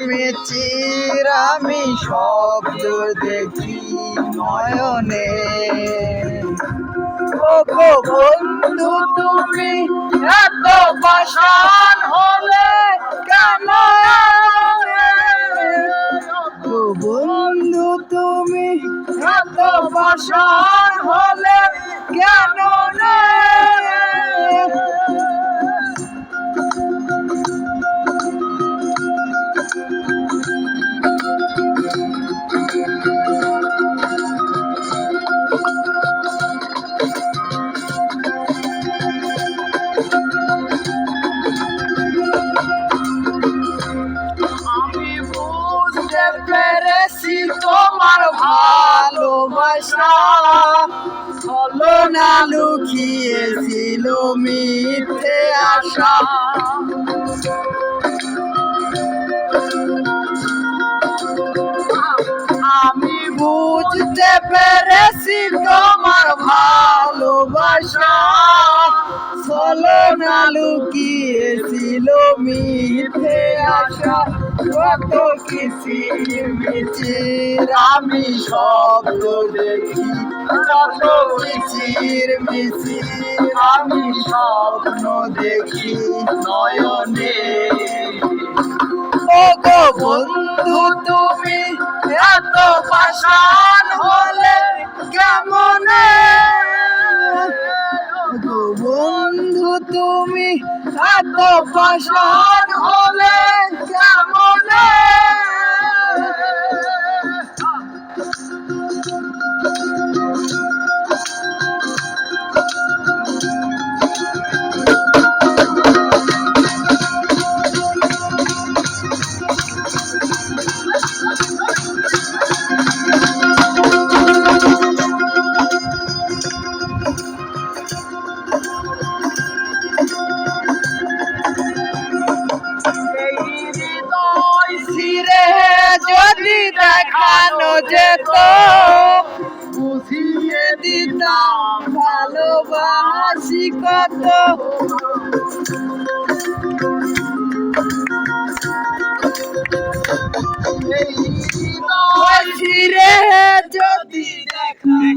মিচির আমি শব্দ দেখি নয়নে। ও গো বন্ধু তুমি এত পাষাণ হলে কেন? ও বন্ধু তুমি এত পাষাণ হলে কেন রে? পেরেছি তোমার ভালোবাসা, ছলনা লুকিয়েছিল মিথ্যে আশা। আমি বুঝতে পেরেছি তোমার ভালোবাসা, ছলনা লুকিয়েছিল মিথ্যে আশা। কত কিচির মিচির আমি শব্দ দেখি, কত কিচির মিচির আমি স্বপ্ন দেখি নয়নে। ও গো বন্ধু তুমি এত পাষাণ হলে কেমনে? গো বন্ধু তুমি এত পাষাণ হলে কেমনে? যদি দেখানো যেত বুঝিয়ে দিতাম ভালোবাসি কত।